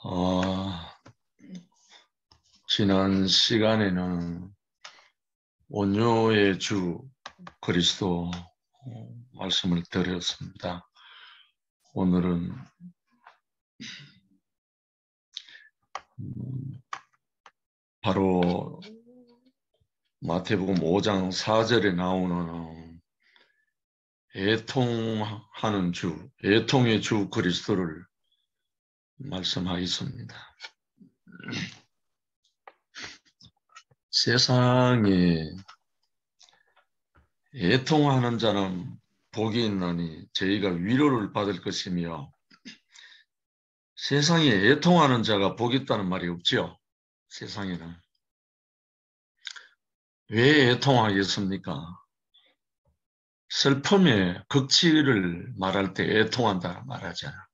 어, 지난 시간에는 온유의 주 그리스도 말씀을 드렸습니다. 오늘은 바로 마태복음 5장 4절에 나오는 애통하는 주, 애통의 주 그리스도를 말씀하겠습니다. 세상에 애통하는 자는 복이 있나니 저희가 위로를 받을 것이며, 세상에 애통하는 자가 복이 있다는 말이 없지요. 세상에는. 왜 애통하겠습니까? 슬픔의 극치를 말할 때 애통한다 말하잖아.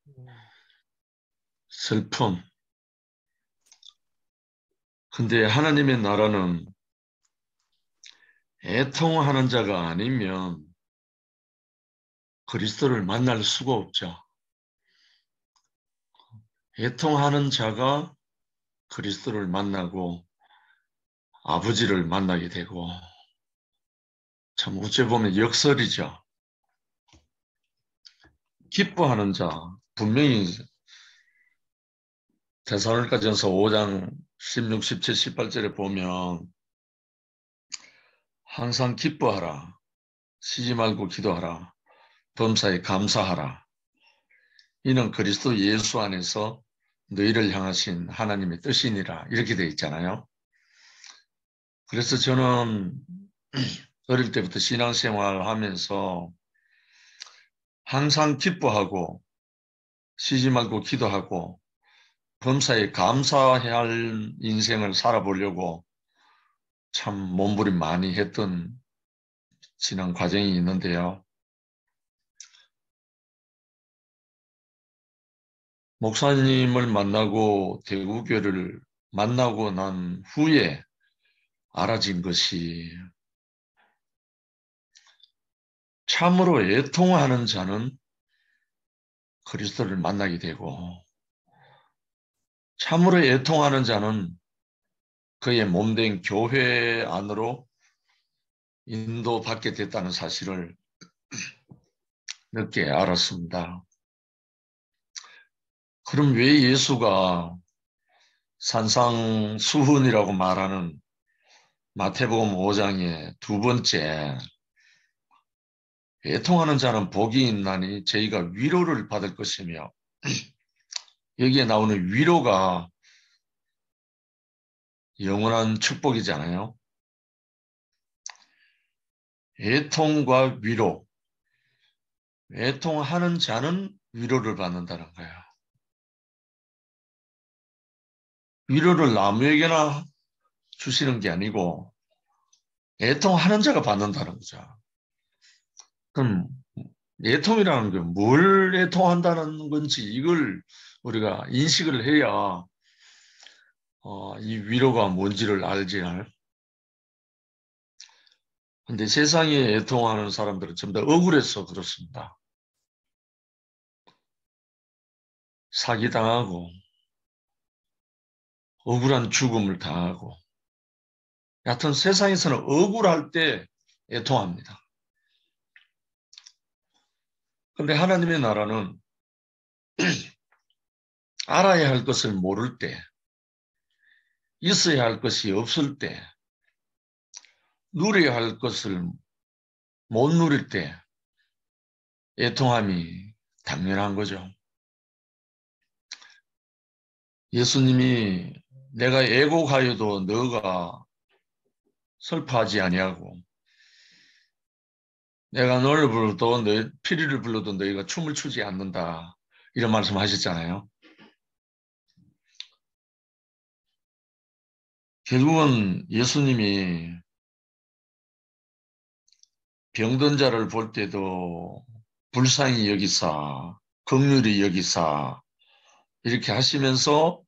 슬픔. 근데 하나님의 나라는 애통하는 자가 아니면 그리스도를 만날 수가 없죠. 애통하는 자가 그리스도를 만나고 아버지를 만나게 되고, 참 어찌 보면 역설이죠. 기뻐하는 자, 분명히 데살로니가전서 5장 16, 17, 18절에 보면 항상 기뻐하라, 쉬지 말고 기도하라, 범사에 감사하라. 이는 그리스도 예수 안에서 너희를 향하신 하나님의 뜻이니라. 이렇게 되어 있잖아요. 그래서 저는 어릴 때부터 신앙생활 하면서 항상 기뻐하고 쉬지 말고 기도하고 범사에 감사해야 할 인생을 살아보려고 참 몸부림 많이 했던 지난 과정이 있는데요. 목사님을 만나고 대구교회를 만나고 난 후에 알아진 것이, 참으로 애통하는 자는 그리스도를 만나게 되고, 참으로 애통하는 자는 그의 몸된 교회 안으로 인도받게 됐다는 사실을 늦게 알았습니다. 그럼 왜 예수가 산상수훈이라고 말하는 마태복음 5장의 두 번째, 애통하는 자는 복이 있나니 저희가 위로를 받을 것이며, 여기에 나오는 위로가 영원한 축복이잖아요. 애통과 위로. 애통하는 자는 위로를 받는다는 거예요. 위로를 아무에게나 주시는 게 아니고 애통하는 자가 받는다는 거죠. 그럼 애통이라는 게 뭘 애통한다는 건지 이걸 우리가 인식을 해야 이 위로가 뭔지를 알지요. 근데 세상에 애통하는 사람들은 전부 다 억울해서 그렇습니다. 사기당하고 억울한 죽음을 당하고, 여하튼 세상에서는 억울할 때 애통합니다. 근데 하나님의 나라는 알아야 할 것을 모를 때, 있어야 할 것이 없을 때, 누려야 할 것을 못 누릴 때 애통함이 당연한 거죠. 예수님이 내가 애곡하여도 너가 슬퍼하지 아니하고, 내가 너를 불러도 피리를 불러도 너희가 춤을 추지 않는다, 이런 말씀하셨잖아요. 결국은 예수님이 병든 자를 볼 때도 불쌍히 여기사, 긍휼히 여기사 이렇게 하시면서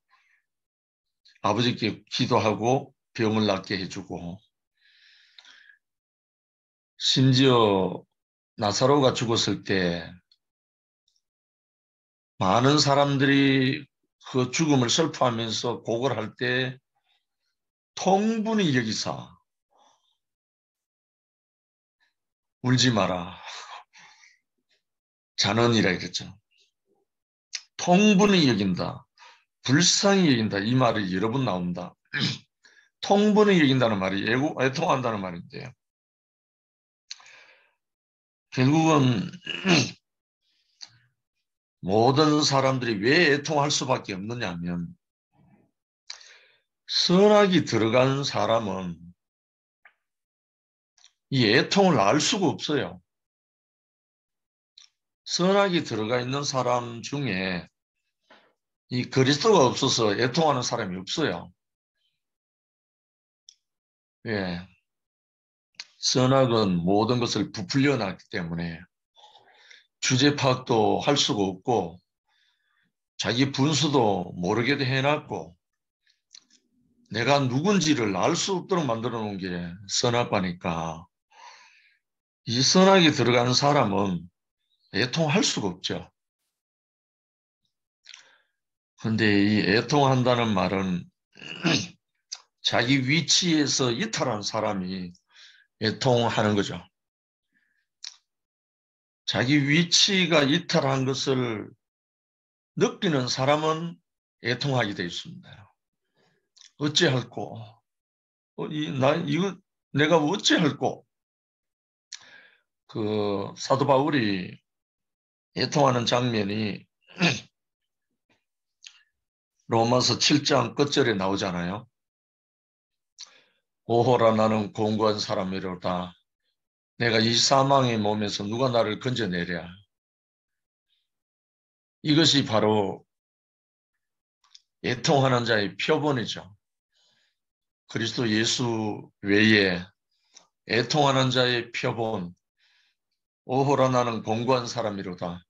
아버지께 기도하고 병을 낫게 해주고, 심지어 나사로가 죽었을 때 많은 사람들이 그 죽음을 슬퍼하면서 고걸할 때 통분히 여기사 울지 마라. 잔언이라 이랬죠. 통분히 여긴다. 불쌍히 여긴다. 이 말이 여러 번 나온다. 통분히 여긴다는 말이 애통한다는 말인데요. 결국은 모든 사람들이 왜 애통할 수밖에 없느냐 하면 선악이 들어간 사람은 이 애통을 알 수가 없어요. 선악이 들어가 있는 사람 중에 이 그리스도가 없어서 애통하는 사람이 없어요. 예. 선악은 모든 것을 부풀려 놨기 때문에 주제 파악도 할 수가 없고 자기 분수도 모르게 해놨고 내가 누군지를 알 수 없도록 만들어 놓은 게 선악과니까 이 선악이 들어가는 사람은 애통할 수가 없죠. 근데 이 애통한다는 말은 자기 위치에서 이탈한 사람이 애통하는 거죠. 자기 위치가 이탈한 것을 느끼는 사람은 애통하게 되어 있습니다. 어찌할꼬? 이거 내가 어찌할꼬? 그 사도 바울이 애통하는 장면이 로마서 7장 끝절에 나오잖아요. 오호라 나는 공고한 사람이로다. 내가 이 사망의 몸에서 누가 나를 건져내랴. 이것이 바로 애통하는 자의 표본이죠. 그리스도 예수 외에 애통하는 자의 표본, 오호라 나는 공고한 사람이로다.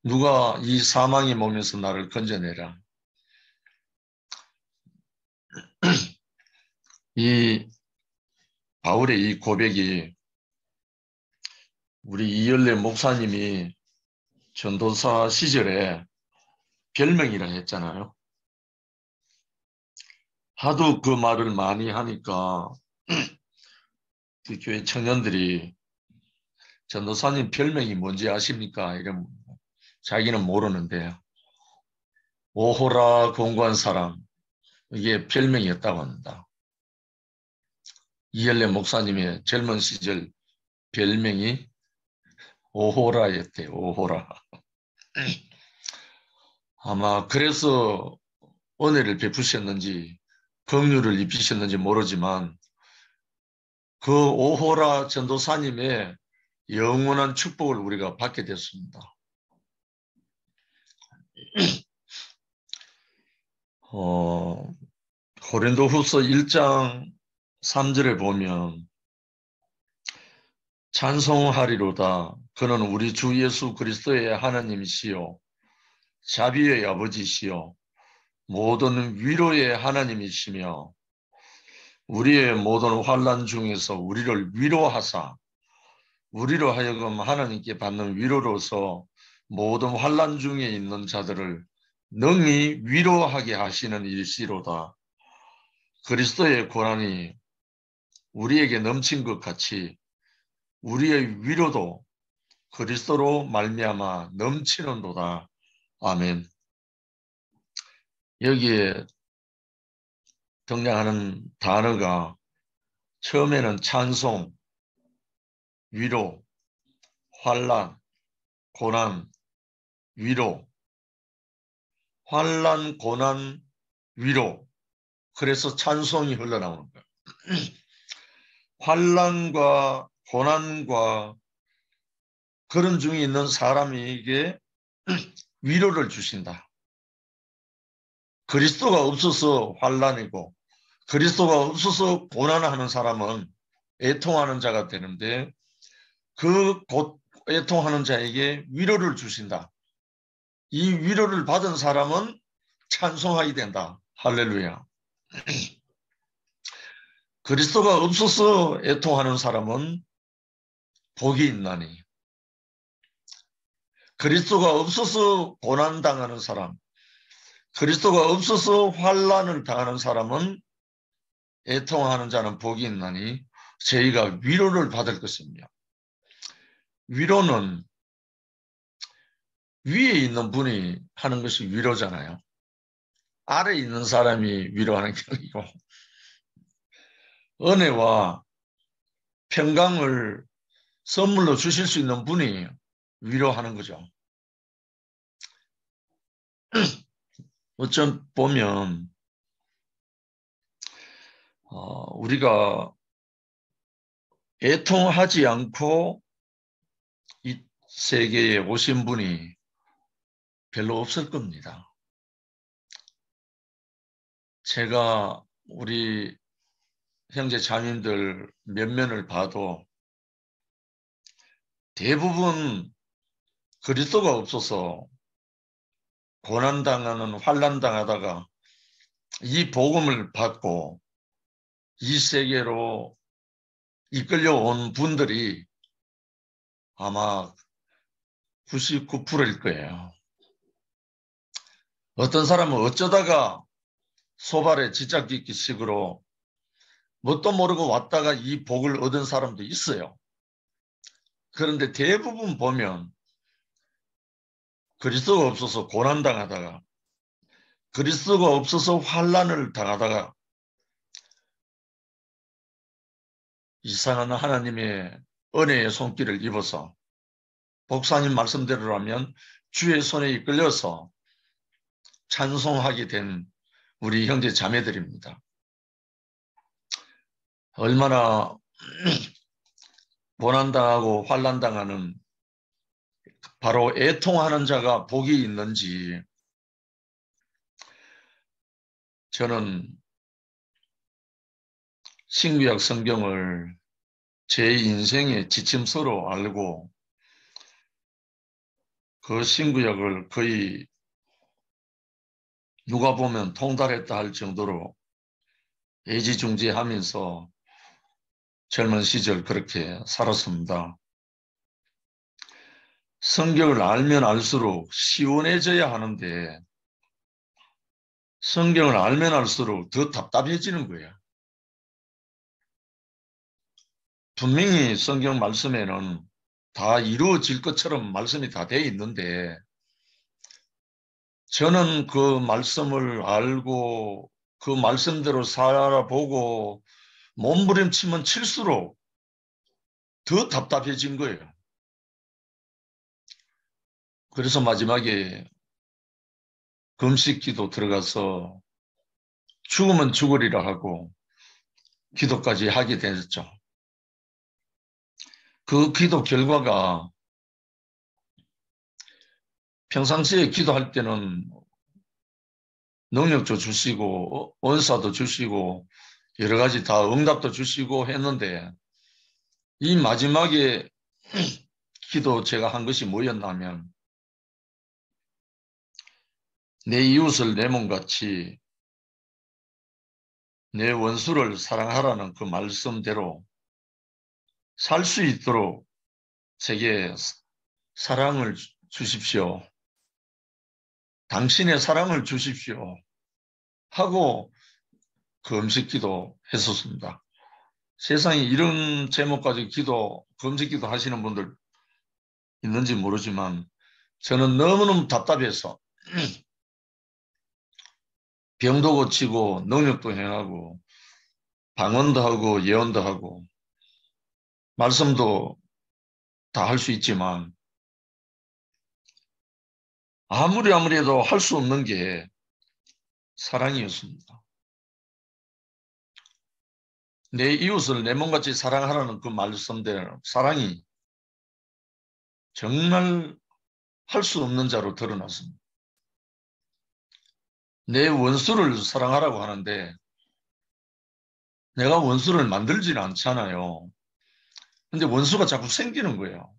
누가 이 사망의 몸에서 나를 건져내라. 이 바울의 이 고백이 우리 이열래 목사님이 전도사 시절에 별명이라 했잖아요. 하도 그 말을 많이 하니까 그 교회 청년들이 전도사님 별명이 뭔지 아십니까? 이러면 자기는 모르는데 오호라 공고한 사람 이게 별명이었다고 합니다. 이열래 목사님의 젊은 시절 별명이 오호라였대요. 오호라. 아마 그래서 은혜를 베푸셨는지 긍휼을 입히셨는지 모르지만 그 오호라 전도사님의 영원한 축복을 우리가 받게 됐습니다. 고린도후서 1장 3절에 보면 찬송하리로다. 그는 우리 주 예수 그리스도의 하나님이시요 자비의 아버지시요 모든 위로의 하나님이시며 우리의 모든 환난 중에서 우리를 위로하사 우리로 하여금 하나님께 받는 위로로서 모든 환난 중에 있는 자들을 능히 위로하게 하시는 일시로다. 그리스도의 고난이 우리에게 넘친 것 같이 우리의 위로도 그리스도로 말미암아 넘치는도다. 아멘. 여기에 등장하는 단어가 처음에는 찬송, 위로, 환난, 고난, 위로, 환난, 고난, 위로. 그래서 찬송이 흘러나오는 거예요. 환난과 고난과 그런 중에 있는 사람에게 위로를 주신다. 그리스도가 없어서 환난이고 그리스도가 없어서 고난하는 사람은 애통하는 자가 되는데 그 애통하는 자에게 위로를 주신다. 이 위로를 받은 사람은 찬송하게 된다. 할렐루야. 그리스도가 없어서 애통하는 사람은 복이 있나니 그리스도가 없어서 고난당하는 사람 그리스도가 없어서 환난을 당하는 사람은 애통하는 자는 복이 있나니 저희가 위로를 받을 것입니다. 위로는 위에 있는 분이 하는 것이 위로잖아요. 아래에 있는 사람이 위로하는 게 아니고 은혜와 평강을 선물로 주실 수 있는 분이 위로하는 거죠. 어쩜 보면 우리가 애통하지 않고 이 세계에 오신 분이 별로 없을 겁니다. 제가 우리 형제 자매들 몇면을 봐도 대부분 그리스도가 없어서 고난당하는 환난당하다가 이 복음을 받고 이 세계로 이끌려온 분들이 아마 99%일 거예요. 어떤 사람은 어쩌다가 소발에 지짝짓기식으로 뭣도 모르고 왔다가 이 복을 얻은 사람도 있어요. 그런데 대부분 보면 그리스도가 없어서 고난당하다가 그리스도가 없어서 환난을 당하다가 이상한 하나님의 은혜의 손길을 입어서 목사님 말씀대로라면 주의 손에 이끌려서 찬송하게 된 우리 형제 자매들입니다. 얼마나 고난당하고 환난당하는 바로 애통하는 자가 복이 있는지 저는 신구약 성경을 제 인생의 지침서로 알고 그 신구약을 거의 누가 보면 통달했다 할 정도로 애지중지하면서 젊은 시절 그렇게 살았습니다. 성경을 알면 알수록 시원해져야 하는데 성경을 알면 알수록 더 답답해지는 거예요. 분명히 성경 말씀에는 다 이루어질 것처럼 말씀이 다 돼 있는데 저는 그 말씀을 알고 그 말씀대로 살아보고 몸부림치면 칠수록 더 답답해진 거예요. 그래서 마지막에 금식기도 들어가서 죽으면 죽으리라 하고 기도까지 하게 됐죠. 그 기도 결과가 평상시에 기도할 때는 능력도 주시고 은사도 주시고 여러 가지 다 응답도 주시고 했는데 이 마지막에 기도 제가 한 것이 뭐였냐면 내 이웃을 내 몸같이 내 원수를 사랑하라는 그 말씀대로 살 수 있도록 제게 사랑을 주십시오. 당신의 사랑을 주십시오. 하고 금식기도 했었습니다. 세상에 이런 제목까지 금식기도 하시는 분들 있는지 모르지만 저는 너무너무 답답해서 병도 고치고 능력도 행하고 방언도 하고 예언도 하고 말씀도 다 할 수 있지만 아무리 해도 할 수 없는 게 사랑이었습니다. 내 이웃을 내 몸같이 사랑하라는 그 말씀대로 사랑이 정말 할 수 없는 자로 드러났습니다. 내 원수를 사랑하라고 하는데 내가 원수를 만들지는 않잖아요. 근데 원수가 자꾸 생기는 거예요.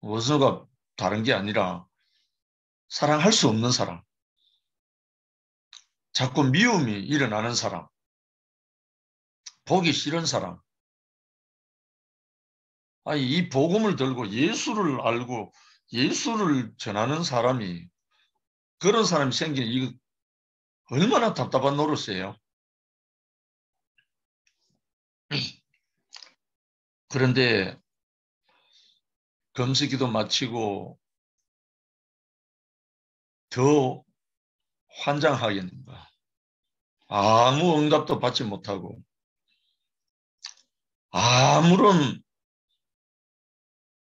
원수가 다른 게 아니라 사랑할 수 없는 사람. 자꾸 미움이 일어나는 사람. 보기 싫은 사람. 아니, 이 복음을 들고 예수를 알고 예수를 전하는 사람이 그런 사람이 생기는 얼마나 답답한 노릇이에요. 그런데 금식기도 마치고 더 환장하겠는 거야. 아무 응답도 받지 못하고 아무런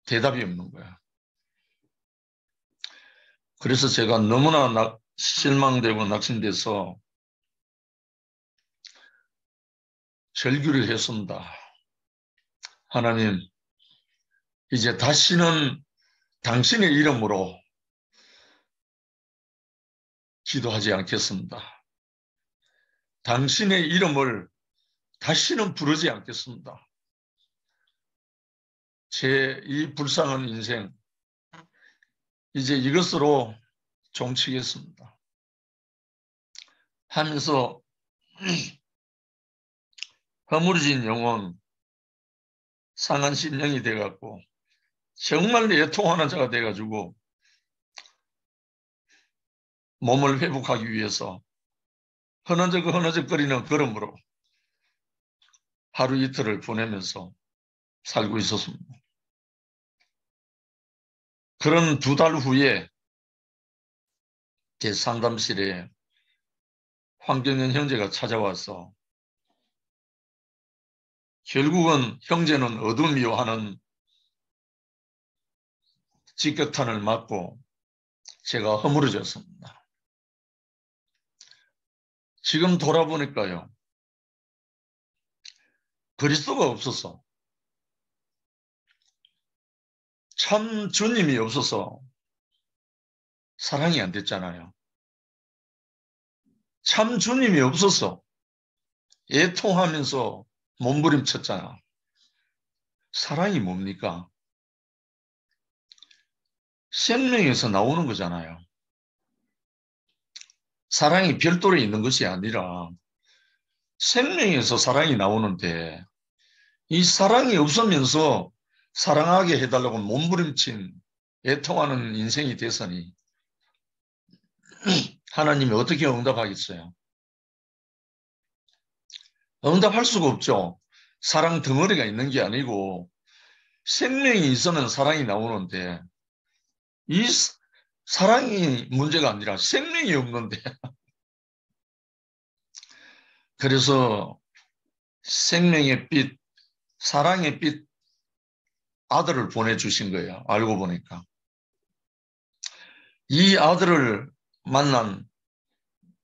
대답이 없는 거야. 그래서 제가 너무나 실망되고 낙심돼서 절규를 했습니다. 하나님, 이제 다시는 당신의 이름으로 기도하지 않겠습니다. 당신의 이름을 다시는 부르지 않겠습니다. 제 이 불쌍한 인생, 이제 이것으로 종치겠습니다. 하면서 허물어진 영혼, 상한 심령이 돼갖고 정말 애통하는 자가 돼가지고 몸을 회복하기 위해서 허너적거리는 걸음으로 하루 이틀을 보내면서 살고 있었습니다. 그런 2달 후에 제 상담실에 황경현 형제가 찾아와서 결국은 형제는 어둠이요 하는 직격탄을 맞고 제가 허물어졌습니다. 지금 돌아보니까요. 그리스도가 없어서 참 주님이 없어서 사랑이 안 됐잖아요. 참 주님이 없어서 애통하면서 몸부림쳤잖아. 사랑이 뭡니까? 생명에서 나오는 거잖아요. 사랑이 별도로 있는 것이 아니라 생명에서 사랑이 나오는데 이 사랑이 없으면서 사랑하게 해달라고 몸부림친 애통하는 인생이 됐으니 하나님이 어떻게 응답하겠어요? 응답할 수가 없죠. 사랑 덩어리가 있는 게 아니고 생명이 있으면 사랑이 나오는데 이 사랑이 문제가 아니라 생명이 없는데 그래서 생명의 빛, 사랑의 빛 아들을 보내주신 거예요. 알고 보니까. 이 아들을 만난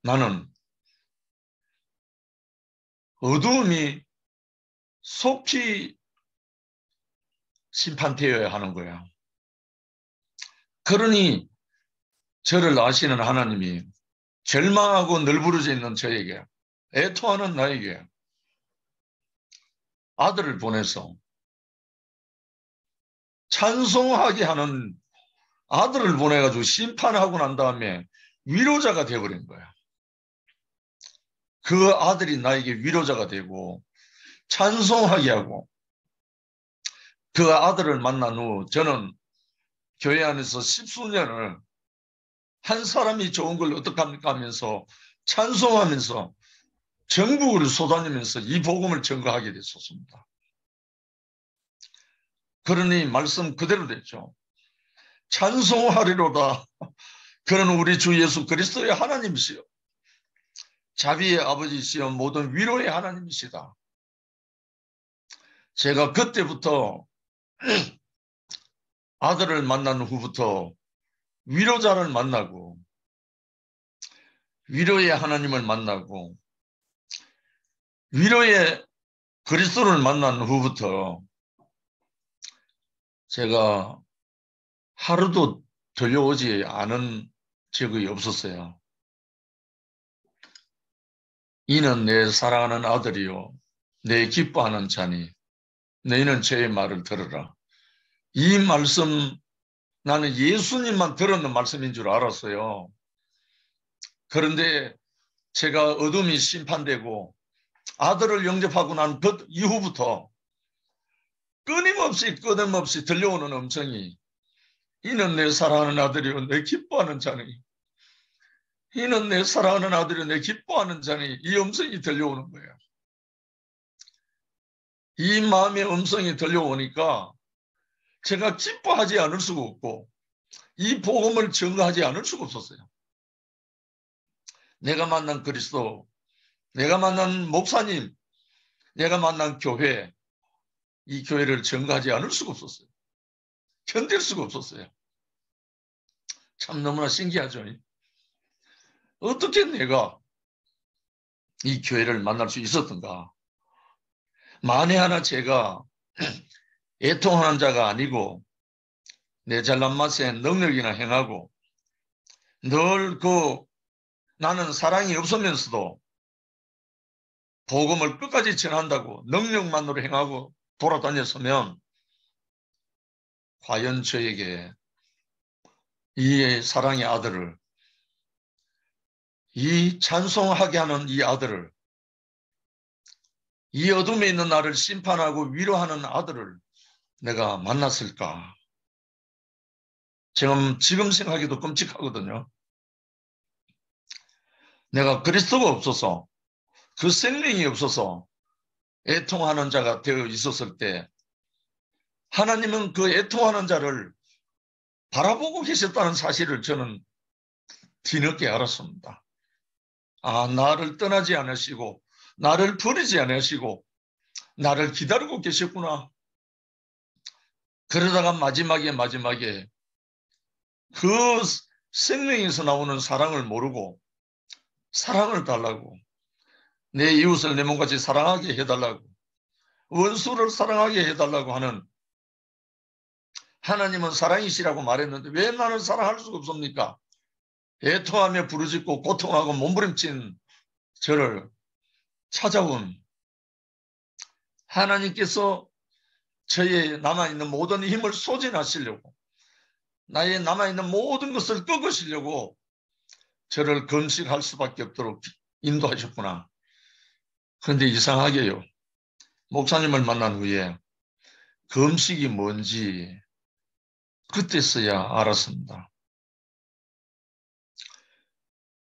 나는 어두움이 속히 심판되어야 하는 거야. 그러니 저를 아시는 하나님이 절망하고 널브러져 있는 저에게, 애통하는 나에게 아들을 보내서 찬송하게 하는 아들을 보내가지고 심판하고 난 다음에 위로자가 되어버린 거야. 그 아들이 나에게 위로자가 되고 찬송하게 하고 그 아들을 만난 후 저는 교회 안에서 10수년을 한 사람이 좋은 걸 어떡합니까 하면서 찬송하면서 전국을 쏘다니면서 이 복음을 전가하게 됐었습니다. 그러니 말씀 그대로 됐죠. 찬송하리로다. 그는 우리 주 예수 그리스도의 하나님이시요 자비의 아버지시여 모든 위로의 하나님이시다. 제가 그때부터 아들을 만난 후부터 위로자를 만나고 위로의 하나님을 만나고 위로의 그리스도를 만난 후부터 제가 하루도 들려오지 않은 적이 없었어요. 이는 내 사랑하는 아들이요 내 기뻐하는 자니 너희는 저의 말을 들으라. 이 말씀 나는 예수님만 들었는 말씀인 줄 알았어요. 그런데 제가 어둠이 심판되고 아들을 영접하고 난 그 이후부터 끊임없이 들려오는 음성이 이는 내 사랑하는 아들이요 내 기뻐하는 자니 이는 내 사랑하는 아들이 내 기뻐하는 자니 이 음성이 들려오는 거예요. 이 마음의 음성이 들려오니까 제가 기뻐하지 않을 수가 없고 이 복음을 증거하지 않을 수가 없었어요. 내가 만난 그리스도, 내가 만난 목사님, 내가 만난 교회, 이 교회를 증거하지 않을 수가 없었어요. 견딜 수가 없었어요. 참 너무나 신기하죠. 어떻게 내가 이 교회를 만날 수 있었던가. 만에 하나 제가 애통하는 자가 아니고 내 잘난 맛에 능력이나 행하고 늘 나는 사랑이 없으면서도 복음을 끝까지 전한다고 능력만으로 행하고 돌아다녔으면 과연 저에게 이 사랑의 아들을, 이 찬송하게 하는 이 아들을, 이 어둠에 있는 나를 심판하고 위로하는 아들을 내가 만났을까? 지금 생각해도 끔찍하거든요. 내가 그리스도가 없어서, 그 생명이 없어서 애통하는 자가 되어 있었을 때 하나님은 그 애통하는 자를 바라보고 계셨다는 사실을 저는 뒤늦게 알았습니다. 아, 나를 떠나지 않으시고 나를 버리지 않으시고 나를 기다리고 계셨구나. 그러다가 마지막에 그 생명에서 나오는 사랑을 모르고 사랑을 달라고, 내 이웃을 내 몸같이 사랑하게 해달라고, 원수를 사랑하게 해달라고 하는 하나님은 사랑이시라고 말했는데 왜 나는 사랑할 수가 없습니까? 애통하며 부르짖고 고통하고 몸부림친 저를 찾아온 하나님께서 저의 남아있는 모든 힘을 소진하시려고, 나의 남아있는 모든 것을 꺾으시려고 저를 금식할 수밖에 없도록 인도하셨구나. 그런데 이상하게요, 목사님을 만난 후에 금식이 뭔지 그때서야 알았습니다.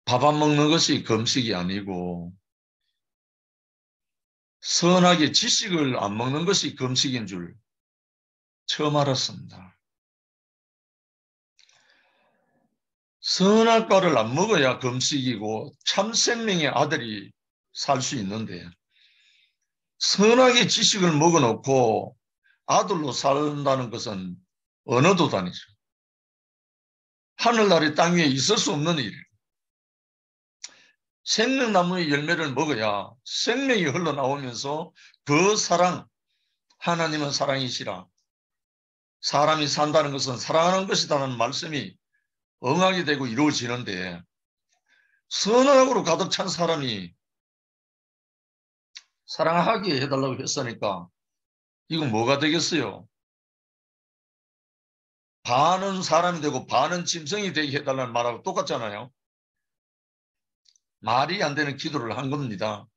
밥 안 먹는 것이 금식이 아니고 선하게 지식을 안 먹는 것이 금식인 줄 처음 알았습니다. 선악과를 안 먹어야 금식이고 참 생명의 아들이 살 수 있는데, 선하게 지식을 먹어놓고 아들로 산다는 것은 언어도 다니죠. 하늘나라의 땅 위에 있을 수 없는 일이에요. 생명나무의 열매를 먹어야 생명이 흘러나오면서 그 사랑, 하나님은 사랑이시라, 사람이 산다는 것은 사랑하는 것이라는 말씀이 응하게 되고 이루어지는데, 선악으로 가득 찬 사람이 사랑하게 해달라고 했으니까 이건 뭐가 되겠어요? 반은 사람이 되고 반은 짐승이 되게 해달라는 말하고 똑같잖아요. 말이 안 되는 기도를 한 겁니다.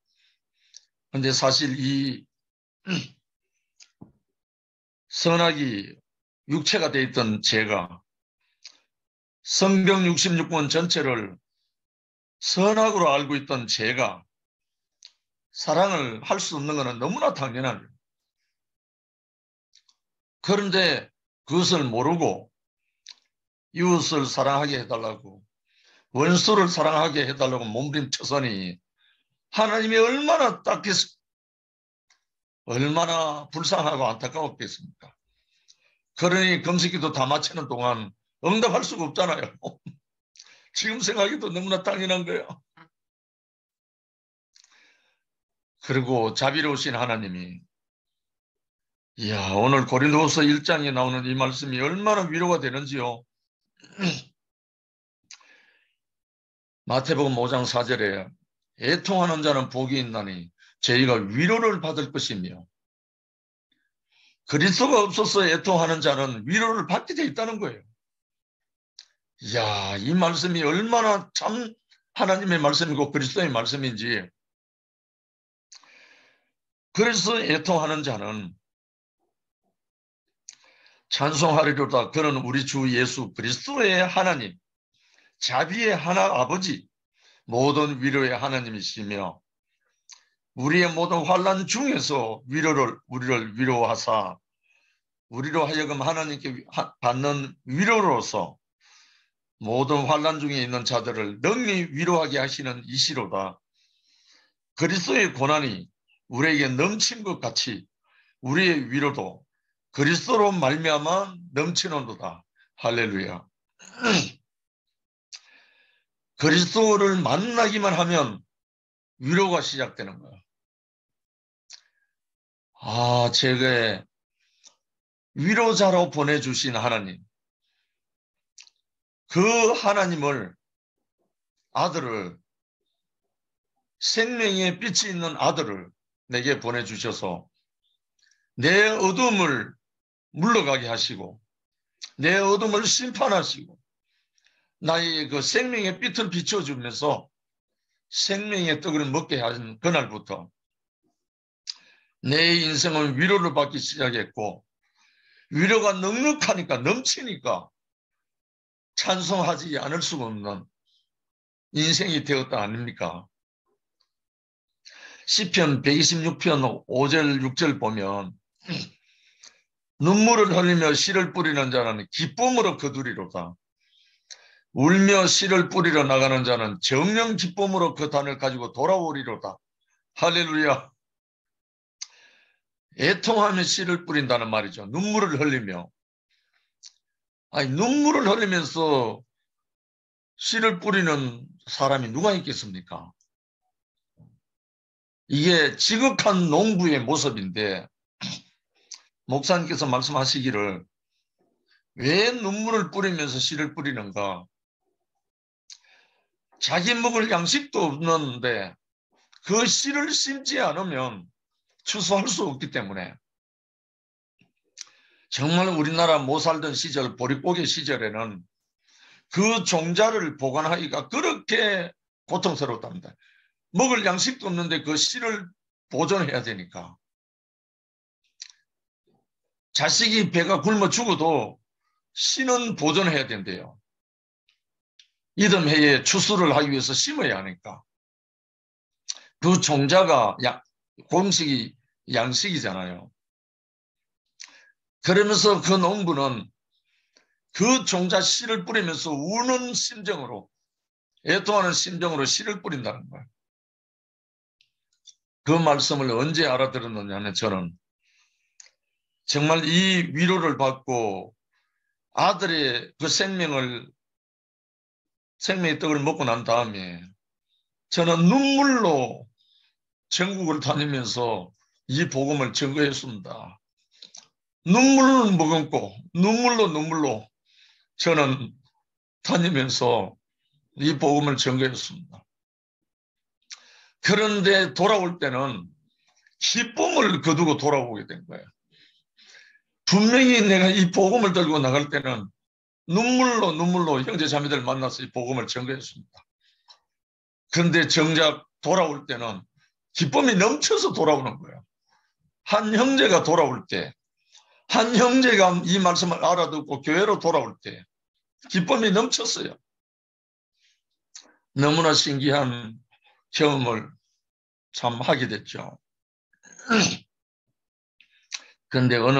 그런데 사실 이 선악이 육체가 돼 있던 제가 성경 66권 전체를 선악으로 알고 있던 제가 사랑을 할 수 없는 것은 너무나 당연한 거예요. 그런데 그것을 모르고 이웃을 사랑하게 해달라고, 원수를 사랑하게 해달라고 몸부림쳐서니 하나님이 얼마나 얼마나 불쌍하고 안타까웠겠습니까? 그러니 금식기도 다 마치는 동안 응답할 수가 없잖아요. 지금 생각해도 너무나 당연한 거예요. 그리고 자비로우신 하나님이, 이야, 오늘 고린도후서 1장에 나오는 이 말씀이 얼마나 위로가 되는지요. 마태복음 5장 4절에 애통하는 자는 복이 있나니 저희가 위로를 받을 것이며, 그리스도가 없어서 애통하는 자는 위로를 받게 돼 있다는 거예요. 이야, 이 말씀이 얼마나 참 하나님의 말씀이고 그리스도의 말씀인지. 그래서 애통하는 자는 찬송하리로다. 그는 우리 주 예수 그리스도의 하나님, 자비의 하나 아버지, 모든 위로의 하나님이시며 우리의 모든 환난 중에서 우리를 위로하사 우리로 하여금 하나님께 받는 위로로서 모든 환난 중에 있는 자들을 능히 위로하게 하시는 이시로다. 그리스도의 고난이 우리에게 넘친 것 같이 우리의 위로도 그리스도로 말미암아 넘치는도다. 할렐루야. 그리스도를 만나기만 하면 위로가 시작되는 거야. 제게 위로자로 보내주신 하나님, 그 하나님을, 아들을, 생명의 빛이 있는 아들을 내게 보내주셔서 내 어둠을 물러가게 하시고 내 어둠을 심판하시고 나의 그 생명의 빛을 비춰주면서 생명의 떡을 먹게 하신 그날부터 내 인생은 위로를 받기 시작했고 위로가 넉넉하니까 넘치니까 찬송하지 않을 수가 없는 인생이 되었다 아닙니까? 시편 126편 5절 6절 보면 눈물을 흘리며 씨를 뿌리는 자는 기쁨으로 거두리로다. 울며 씨를 뿌리러 나가는 자는 정령 기쁨으로 그 단을 가지고 돌아오리로다. 할렐루야. 애통하며 씨를 뿌린다는 말이죠. 눈물을 흘리며. 눈물을 흘리면서 씨를 뿌리는 사람이 누가 있겠습니까? 이게 지극한 농부의 모습인데 목사님께서 말씀하시기를 왜 눈물을 뿌리면서 씨를 뿌리는가? 자기 먹을 양식도 없는데 그 씨를 심지 않으면 추수할 수 없기 때문에 정말 우리나라 못 살던 시절 보릿고개 시절에는 그 종자를 보관하기가 그렇게 고통스러웠답니다. 먹을 양식도 없는데 그 씨를 보존해야 되니까. 자식이 배가 굶어 죽어도 씨는 보존해야 된대요. 이듬해에 추수를 하기 위해서 심어야 하니까. 그 종자가 공식이 양식이잖아요. 그러면서 그 농부는 그 종자 씨를 뿌리면서 우는 심정으로, 애통하는 심정으로 씨를 뿌린다는 거예요. 그 말씀을 언제 알아들었느냐면 저는 정말 이 위로를 받고 아들의 그 생명의 떡을 먹고 난 다음에 저는 눈물로 전국을 다니면서 이 복음을 증거했습니다. 눈물을 머금고 눈물로 저는 다니면서 이 복음을 증거했습니다. 그런데 돌아올 때는 기쁨을 거두고 돌아오게 된 거예요. 분명히 내가 이 복음을 들고 나갈 때는 눈물로 형제 자매들 만나서 이 복음을 증거했습니다. 그런데 정작 돌아올 때는 기쁨이 넘쳐서 돌아오는 거예요. 한 형제가 돌아올 때, 한 형제가 이 말씀을 알아듣고 교회로 돌아올 때 기쁨이 넘쳤어요. 너무나 신기한 경험을 참 하게 됐죠. 그런데 어느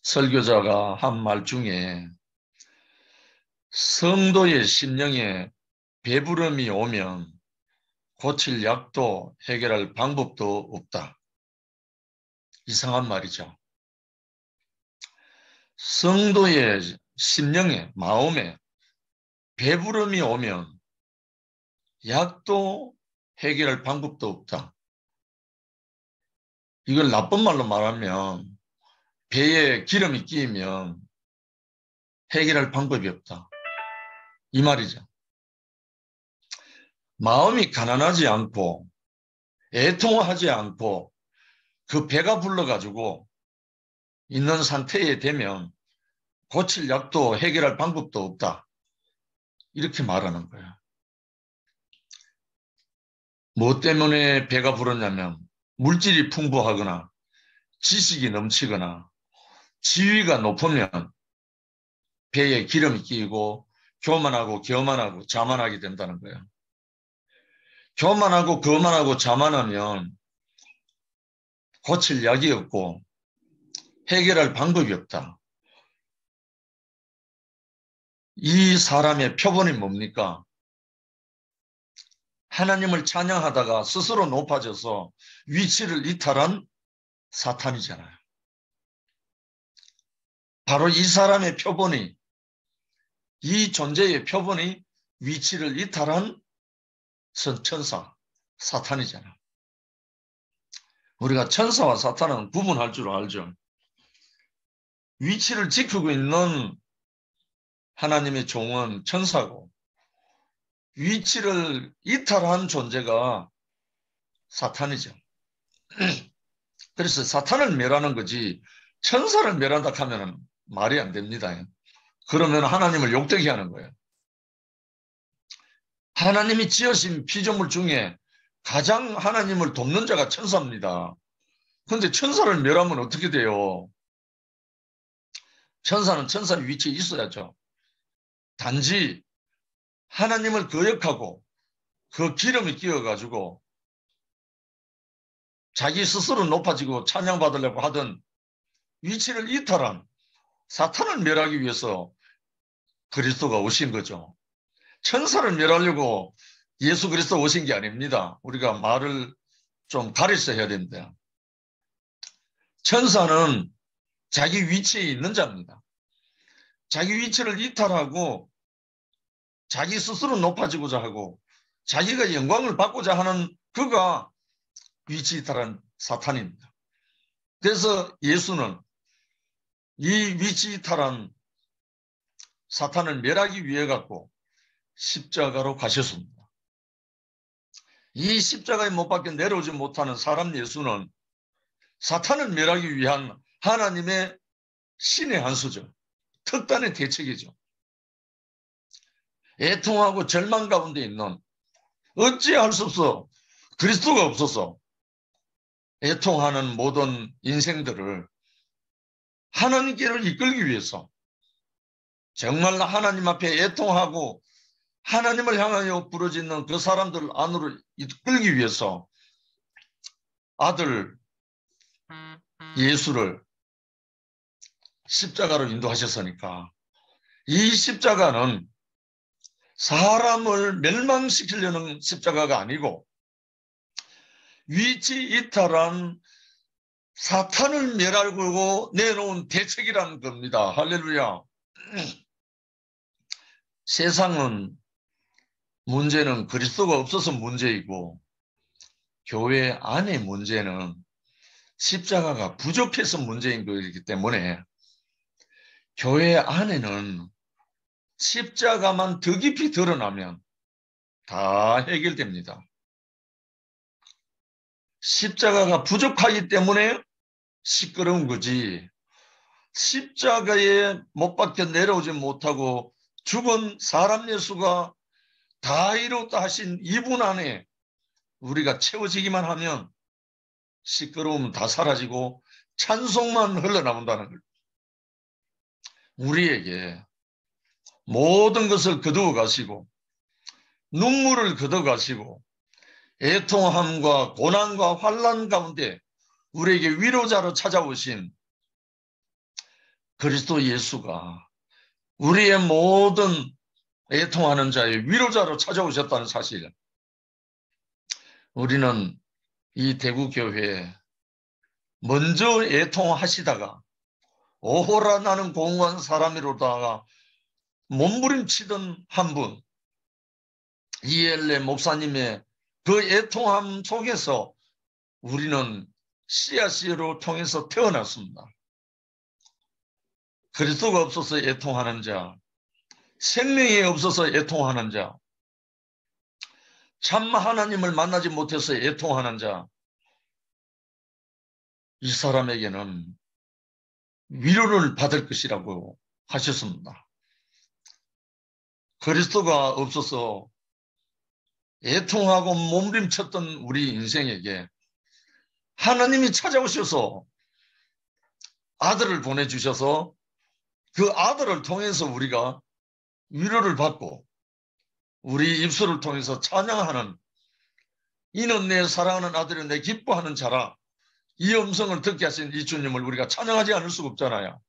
설교자가 한 말 중에 성도의 심령에 배부름이 오면 고칠 약도 해결할 방법도 없다. 이상한 말이죠. 성도의 심령에, 마음에 배부름이 오면 약도 해결할 방법도 없다. 이걸 나쁜 말로 말하면 배에 기름이 끼이면 해결할 방법이 없다. 이 말이죠. 마음이 가난하지 않고 애통하지 않고 그 배가 불러가지고 있는 상태에 되면 고칠 약도 해결할 방법도 없다. 이렇게 말하는 거야. 뭐 때문에 배가 불었냐면 물질이 풍부하거나 지식이 넘치거나 지위가 높으면 배에 기름이 끼이고 교만하고 교만하고 자만하게 된다는 거예요. 교만하고 거만하고 자만하면 고칠 약이 없고 해결할 방법이 없다. 이 사람의 표본이 뭡니까? 하나님을 찬양하다가 스스로 높아져서 위치를 이탈한 사탄이잖아요. 바로 이 사람의 표본이, 이 존재의 표본이 위치를 이탈한 천사, 사탄이잖아요. 우리가 천사와 사탄은 구분할 줄 알죠. 위치를 지키고 있는 하나님의 종은 천사고, 위치를 이탈한 존재가 사탄이죠. 그래서 사탄을 멸하는 거지 천사를 멸한다 하면 말이 안 됩니다. 그러면 하나님을 욕되게 하는 거예요. 하나님이 지으신 피조물 중에 가장 하나님을 돕는 자가 천사입니다. 그런데 천사를 멸하면 어떻게 돼요? 천사는 천사의 위치에 있어야죠. 단지 하나님을 거역하고 그 기름이 끼어가지고 자기 스스로 높아지고 찬양받으려고 하던 위치를 이탈한 사탄을 멸하기 위해서 그리스도가 오신 거죠. 천사를 멸하려고 예수 그리스도 오신 게 아닙니다. 우리가 말을 좀 가려서 해야 됩니다. 천사는 자기 위치에 있는 자입니다. 자기 위치를 이탈하고 자기 스스로 높아지고자 하고 자기가 영광을 받고자 하는 그가 위치 이탈한 사탄입니다. 그래서 예수는 이 위치 이탈한 사탄을 멸하기 위해 갖고 십자가로 가셨습니다. 이 십자가에 못 박혀 내려오지 못하는 사람 예수는 사탄을 멸하기 위한 하나님의 신의 한 수죠. 특단의 대책이죠. 애통하고 절망 가운데 있는, 어찌할 수 없어 그리스도가 없어서 애통하는 모든 인생들을 하나님께를 이끌기 위해서, 정말 하나님 앞에 애통하고 하나님을 향하여 부르짖는 그 사람들 안으로 이끌기 위해서 아들 예수를 십자가로 인도하셨으니까, 이 십자가는 사람을 멸망시키려는 십자가가 아니고 위치 이탈한 사탄을 멸하려고 내놓은 대책이라는 겁니다. 할렐루야. 세상은 문제는 그리스도가 없어서 문제이고, 교회 안의 문제는 십자가가 부족해서 문제인 것이기 때문에 교회 안에는 십자가만 더 깊이 드러나면 다 해결됩니다. 십자가가 부족하기 때문에 시끄러운 거지, 십자가에 못 박혀 내려오지 못하고 죽은 사람 예수가 다 이뤘다 하신 이분 안에 우리가 채워지기만 하면 시끄러움은 다 사라지고 찬송만 흘러나온다는 걸. 우리에게 모든 것을 거두어 가시고 눈물을 거둬 가시고 애통함과 고난과 환난 가운데 우리에게 위로자로 찾아오신 그리스도 예수가 우리의 모든 애통하는 자의 위로자로 찾아오셨다는 사실, 우리는 이 대구교회에 먼저 애통하시다가 오호라 나는 공고한 사람이로다가 몸부림치던 한 분, 이엘레 목사님의 그 애통함 속에서 우리는 씨앗으로 통해서 태어났습니다. 그리스도가 없어서 애통하는 자, 생명이 없어서 애통하는 자, 참 하나님을 만나지 못해서 애통하는 자, 이 사람에게는 위로를 받을 것이라고 하셨습니다. 그리스도가 없어서 애통하고 몸부림쳤던 우리 인생에게 하나님이 찾아오셔서 아들을 보내주셔서 그 아들을 통해서 우리가 위로를 받고 우리 입술을 통해서 찬양하는 이는 내 사랑하는 아들이 내 기뻐하는 자라 이 음성을 듣게 하신 이 주님을 우리가 찬양하지 않을 수가 없잖아요.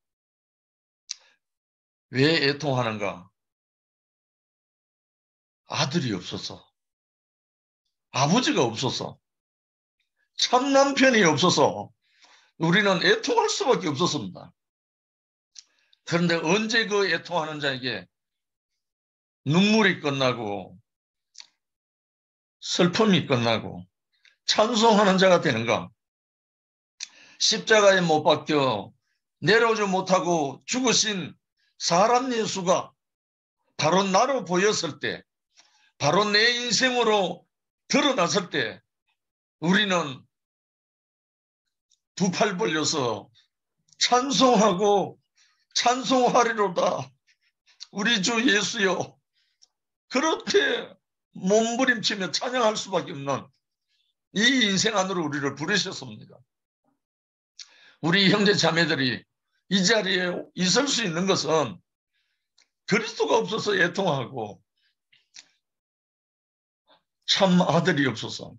왜 애통하는가? 아들이 없어서, 아버지가 없어서, 참 남편이 없어서 우리는 애통할 수밖에 없었습니다. 그런데 언제 그 애통하는 자에게 눈물이 끝나고 슬픔이 끝나고 찬송하는 자가 되는가? 십자가에 못 박혀 내려오지 못하고 죽으신 사람 예수가 바로 나로 보였을 때, 바로 내 인생으로 드러났을 때 우리는 두 팔 벌려서 찬송하고 찬송하리로다. 우리 주 예수여. 그렇게 몸부림치며 찬양할 수밖에 없는 이 인생 안으로 우리를 부르셨습니다. 우리 형제 자매들이 이 자리에 있을 수 있는 것은 그리스도가 없어서 애통하고 참 아들이 없어서,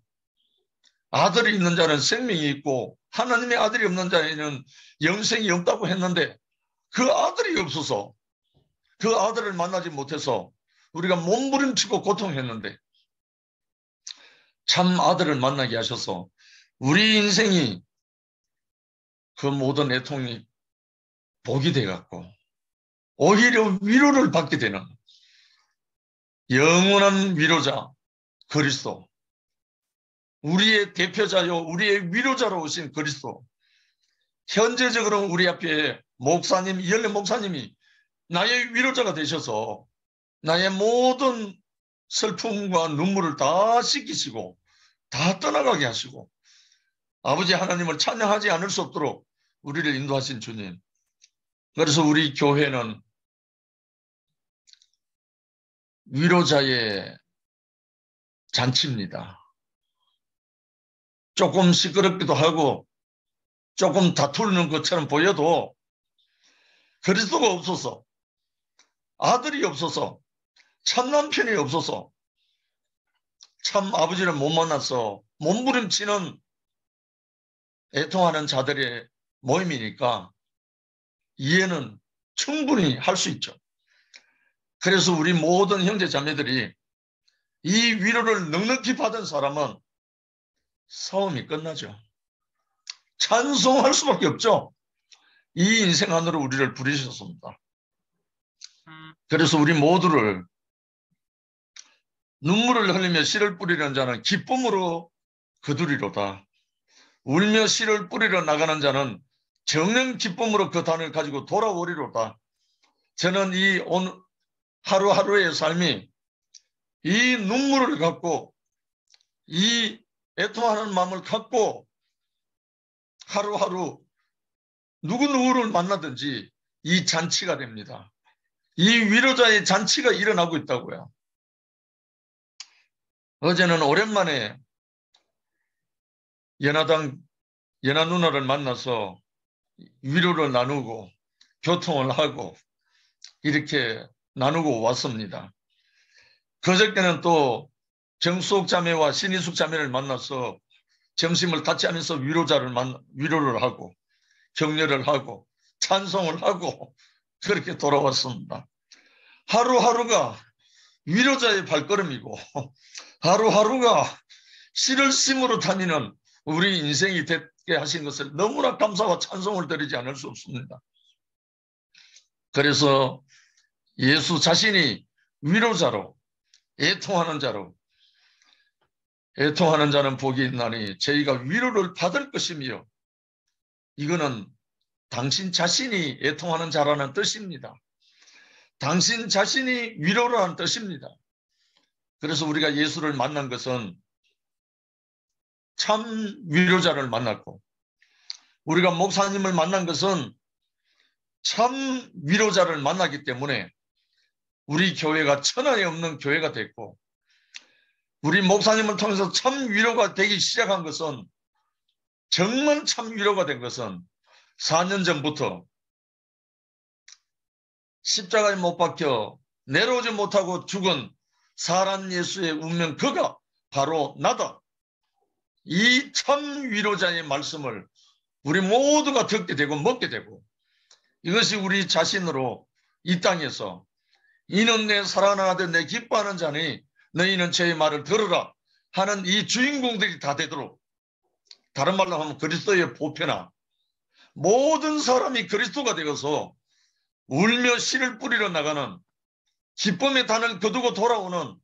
아들이 있는 자는 생명이 있고 하나님의 아들이 없는 자에는 영생이 없다고 했는데 그 아들이 없어서, 그 아들을 만나지 못해서 우리가 몸부림치고 고통했는데 참 아들을 만나게 하셔서 우리 인생이 그 모든 애통이 복이 돼갖고 오히려 위로를 받게 되는 영원한 위로자 그리스도, 우리의 대표자요 우리의 위로자로 오신 그리스도, 현재적으로 우리 앞에 목사님, 이열레 목사님이 나의 위로자가 되셔서 나의 모든 슬픔과 눈물을 다 씻기시고 다 떠나가게 하시고 아버지 하나님을 찬양하지 않을 수 없도록 우리를 인도하신 주님. 그래서 우리 교회는 위로자의 잔치입니다. 조금 시끄럽기도 하고 조금 다투는 것처럼 보여도 그리스도가 없어서, 아들이 없어서, 참 남편이 없어서, 참 아버지를 못 만나서 몸부림치는 애통하는 자들의 모임이니까 이해는 충분히 할 수 있죠. 그래서 우리 모든 형제 자매들이 이 위로를 넉넉히 받은 사람은 싸움이 끝나죠. 찬송할 수밖에 없죠. 이 인생 안으로 우리를 부르셨습니다. 그래서 우리 모두를 눈물을 흘리며 씨를 뿌리는 자는 기쁨으로 거두리로다. 울며 씨를 뿌리러 나가는 자는 정령 기쁨으로 그 단을 가지고 돌아오리로다. 저는 이 오늘 하루하루의 삶이 이 눈물을 갖고 이 애통하는 마음을 갖고 하루하루 누구누구를 만나든지 이 잔치가 됩니다. 이 위로자의 잔치가 일어나고 있다고요. 어제는 오랜만에 연하 누나를 만나서 위로를 나누고 교통을 하고 이렇게 나누고 왔습니다. 그저께는 또 정수옥 자매와 신희숙 자매를 만나서 점심을 같이 하면서 위로를 하고 격려를 하고 찬송을 하고 그렇게 돌아왔습니다. 하루하루가 위로자의 발걸음이고 하루하루가 씨를 심으러 다니는 우리 인생이 되게 하신 것을 너무나 감사와 찬송을 드리지 않을 수 없습니다. 그래서 예수 자신이 위로자로, 애통하는 자로, 애통하는 자는 복이 있나니 저희가 위로를 받을 것이며, 이거는 당신 자신이 애통하는 자라는 뜻입니다. 당신 자신이 위로라는 뜻입니다. 그래서 우리가 예수를 만난 것은 참 위로자를 만났고, 우리가 목사님을 만난 것은 참 위로자를 만나기 때문에 우리 교회가 천하에 없는 교회가 됐고, 우리 목사님을 통해서 참 위로가 되기 시작한 것은, 정말 참 위로가 된 것은 4년 전부터 십자가에 못 박혀 내려오지 못하고 죽은 사람 예수의 운명 그가 바로 나다. 이 참 위로자의 말씀을 우리 모두가 듣게 되고 먹게 되고 이것이 우리 자신으로 이 땅에서 이는 내 사랑하는 아들 내 기뻐하는 자니 너희는 저의 말을 들으라 하는 이 주인공들이 다 되도록 다른 말로 하면 그리스도의 보편화 모든 사람이 그리스도가 되어서 울며 씨를 뿌리러 나가는 기쁨의 단을 거두고 돌아오는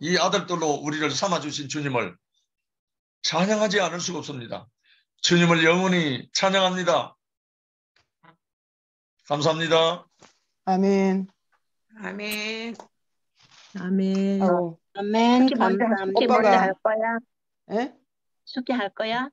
이 아들들로 우리를 삼아주신 주님을 찬양하지 않을 수가 없습니다. 주님을 영원히 찬양합니다. 감사합니다. 아멘. 아멘. 아멘. 아우, 아멘. 숙기 먼저 감사합니다. 숙기 먼저 오빠가- 할 거야? 예? 숙기 할 거야?